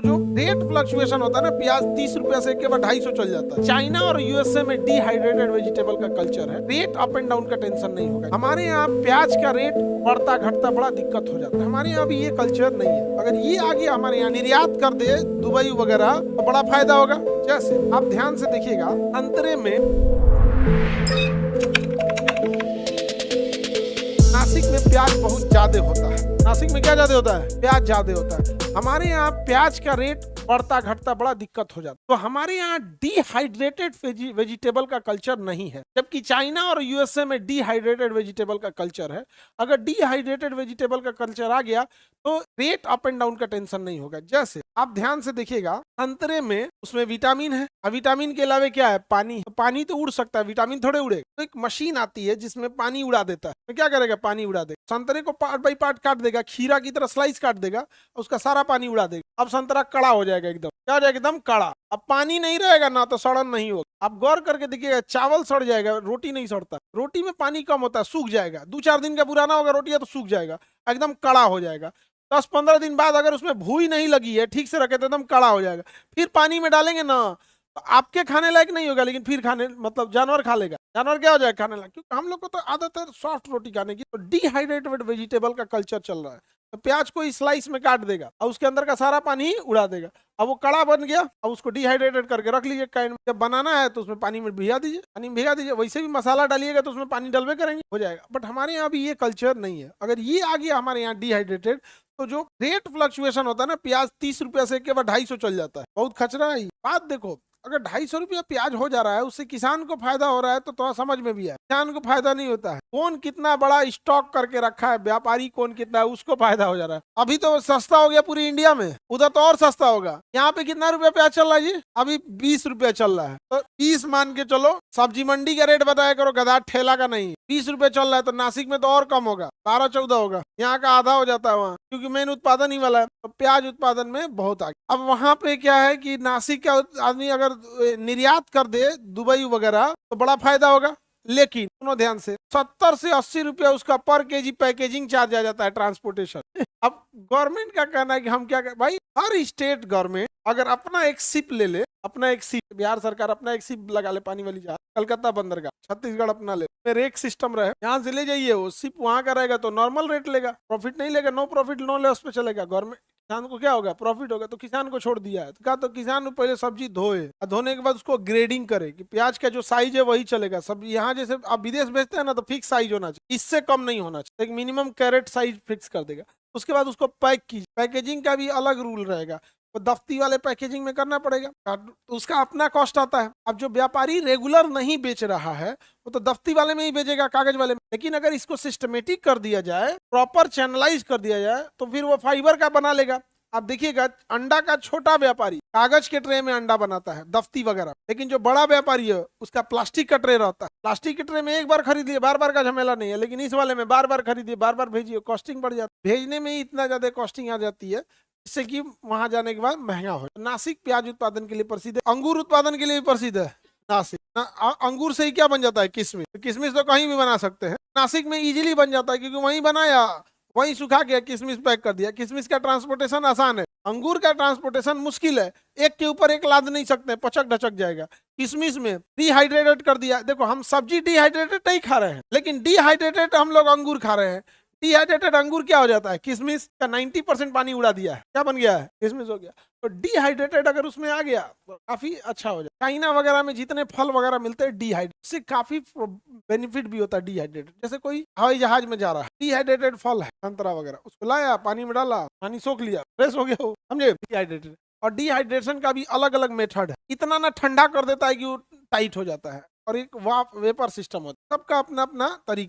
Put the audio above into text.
जो rate fluctuation होता है ना, प्याज 30 रुपया से एक के बाद 250 चल जाता है। चाइना और यूएसए में डिहाइड्रेटेड वेजिटेबल का कल्चर है, रेट अप एंड डाउन का टेंशन नहीं होगा। हमारे यहाँ प्याज का रेट बढ़ता घटता बड़ा दिक्कत हो जाता है। हमारे यहाँ भी ये कल्चर नहीं है। अगर ये आगे हमारे यहाँ निर्यात कर दे दुबई वगैरह तो बड़ा फायदा होगा। जैसे आप ध्यान से देखिएगा, संतरे में नासिक में प्याज बहुत ज्यादा होता है। नासिक में क्या ज्यादा होता है? प्याज ज्यादा होता है। हमारे यहाँ प्याज का रेट बढ़ता घटता बड़ा दिक्कत हो जाता है। तो हमारे यहाँ डिहाइड्रेटेड वेजिटेबल का कल्चर नहीं है, जबकि चाइना और यूएसए में डिहाइड्रेटेड वेजिटेबल का कल्चर है। अगर डिहाइड्रेटेड वेजिटेबल का कल्चर आ गया तो रेट अप एंड डाउन का टेंशन नहीं होगा। जैसे आप ध्यान से देखिएगा, संतरे में उसमें विटामिन है, और विटामिन के अलावा क्या है? पानी। तो पानी तो उड़ सकता है, विटामिन थोड़े उड़ेगा। तो एक मशीन आती है जिसमें पानी उड़ा देता है। तो क्या करेगा? पानी उड़ा देगा। संतरे को पार्ट बाई पार्ट काट देगा, खीरा की तरह स्लाइस काट देगा, उसका सारा पानी उड़ा देगा। अब संतरा कड़ा हो जाएगा, एकदम क्या हो जाएगा? एकदम कड़ा। अब पानी नहीं रहेगा ना, तो सड़न नहीं होगा। आप गौर करके देखिएगा, चावल सड़ जाएगा, रोटी नहीं सड़ता। रोटी में पानी कम होता है, सूख जाएगा। 2-4 दिन का पुराना होगा रोटी है तो सूख जाएगा, एकदम कड़ा हो जाएगा। 10-15 दिन बाद अगर उसमें भूई नहीं लगी है, ठीक से रखे तो एकदम कड़ा हो जाएगा। फिर पानी में डालेंगे ना तो आपके खाने लायक नहीं होगा, लेकिन फिर खाने मतलब जानवर खा लेगा। जानवर क्या हो जाएगा? खाने लायक। क्योंकि हम लोग को तो आदत है सॉफ्ट रोटी खाने की। तो डिहाइड्रेटेड वेजिटेबल का कल्चर चल रहा है। तो प्याज को स्लाइस में काट देगा और उसके अंदर का सारा पानी उड़ा देगा। अब वो कड़ा बन गया, अब उसको डिहाइड्रेटेड करके रख लीजिए। कैन में जब बनाना है तो उसमें पानी में भिगा दीजिए, पानी में भिगा दीजिए। वैसे भी मसाला डालिएगा तो उसमें पानी डलवे करेंगे, हो जाएगा। बट हमारे यहाँ भी ये कल्चर नहीं है। अगर ये आ गया हमारे यहाँ डिहाइड्रेटेड, तो जो रेट फ्लक्चुएशन होता है ना, प्याज 30 रुपया से एक के बाद 250 चल जाता है। बहुत खचरा है। बात देखो, अगर 250 रुपया प्याज हो जा रहा है, उससे किसान को फायदा हो रहा है तो थोड़ा समझ में भी है। किसान को फायदा नहीं होता है। कौन कितना बड़ा स्टॉक करके रखा है, व्यापारी कौन कितना है, उसको फायदा हो जा रहा है। अभी तो सस्ता हो गया पूरी इंडिया में, उधर तो और सस्ता होगा। यहाँ पे कितना रुपया प्याज चल रहा है जी? अभी 20 रुपया चल रहा है। तो 20 मान के चलो, सब्जी मंडी का रेट बताया करो, गधा ठेला का नहीं। 20 रुपया चल रहा है तो नासिक में तो और कम होगा, 12-14 होगा। यहाँ का आधा हो जाता है वहाँ, क्योंकि मेन उत्पादन ही वाला है। तो प्याज उत्पादन में बहुत आगे। अब वहां पे क्या है कि नासिक का आदमी अगर निर्यात कर दे दुबई वगैरह तो बड़ा फायदा होगा। लेकिन सुनो ध्यान से, 70 से 80 रुपया उसका पर केजी पैकेजिंग चार्ज आ जाता है, ट्रांसपोर्टेशन। अब गवर्नमेंट का कहना है कि हम क्या भाई, हर स्टेट गवर्नमेंट अगर अपना एक शिप ले ले, अपना एक शिप, बिहार सरकार अपना एक शिप लगा ले, पानी वाली जहाज, कलकत्ता बंदरगाह, छत्तीसगढ़ अपना ले, रेक सिस्टम रहे, यहाँ से ले जाइए, वो शिप वहां का रहेगा तो नॉर्मल रेट लेगा, प्रॉफिट नहीं लेगा। नो प्रॉफिट नो लॉस पे चलेगा। गवर्नमेंट किसान को क्या होगा? प्रॉफिट होगा। तो किसान को छोड़ दिया है। तो क्या, तो किसान पहले सब्जी धोए, धोने के बाद उसको ग्रेडिंग करे कि प्याज का जो साइज है वही चलेगा। सब यहाँ जैसे आप विदेश भेजते हैं ना, तो फिक्स साइज होना चाहिए, इससे कम नहीं होना चाहिए। एक मिनिमम कैरेट साइज फिक्स कर देगा। उसके बाद उसको पैक कीजिए, पैकेजिंग का भी अलग रूल रहेगा। तो दफ्ती वाले पैकेजिंग में करना पड़ेगा, तो उसका अपना कॉस्ट आता है। अब जो व्यापारी रेगुलर नहीं बेच रहा है वो तो दफ्ती वाले में ही बेचेगा, कागज वाले में। लेकिन अगर इसको सिस्टमेटिक कर दिया जाए, प्रॉपर चैनलाइज कर दिया जाए, तो फिर वो फाइबर का बना लेगा। आप देखिएगा, अंडा का छोटा व्यापारी कागज के ट्रे में अंडा बनाता है, दफ्ती वगैरह। लेकिन जो बड़ा व्यापारी है उसका प्लास्टिक का ट्रे रहता है। प्लास्टिक के ट्रे में एक बार खरीदिए, बार बार का झमेला नहीं है। लेकिन इस वाले में बार बार खरीदिए, बार बार भेजिए, कॉस्टिंग बढ़ जाती है। भेजने में ही इतना ज्यादा कॉस्टिंग आ जाती है, जिससे कि वहां जाने के बाद महंगा हो। नासिक प्याज उत्पादन के लिए प्रसिद्ध है, अंगूर उत्पादन के लिए भी प्रसिद्ध है नासिक। अंगूर से ही क्या बन जाता है? किशमिश। किशमिश तो कहीं भी बना सकते हैं, नासिक में इजीली बन जाता है, क्योंकि वहीं बनाया, वहीं सुखा के किशमिश पैक कर दिया। किशमिश का ट्रांसपोर्टेशन आसान है, अंगूर का ट्रांसपोर्टेशन मुश्किल है। एक के ऊपर एक लाद नहीं सकते, पचक ढचक जाएगा। किशमिश में डिहाइड्रेटेड कर दिया। देखो, हम सब्जी डिहाइड्रेटेड नहीं खा रहे हैं, लेकिन डिहाइड्रेटेड हम लोग अंगूर खा रहे हैं। डिहाइड्रेटेड अंगूर क्या हो जाता है? किशमिश का 90% पानी उड़ा दिया है, क्या बन गया है? किशमिश हो गया। तो डिहाइड्रेटेड अगर उसमें आ गया तो काफी अच्छा हो जाए। चाइना वगैरह में जितने फल वगैरह मिलते हैं डिहाइड्रेट, उससे काफी बेनिफिट भी होता है डिहाइड्रेटेड। जैसे कोई हवाई जहाज में जा रहा है, डिहाइड्रेटेड फल है, संतरा वगैरह, उसको लाया, पानी में डाला, पानी सोख लिया, फ्रेश हो गया, समझे? डिहाइड्रेटेड। और डिहाइड्रेशन का भी अलग अलग मेथड है। इतना ना ठंडा कर देता है कि वो टाइट हो जाता है, और एक वेपर सिस्टम होता है। सबका अपना अपना तरीका।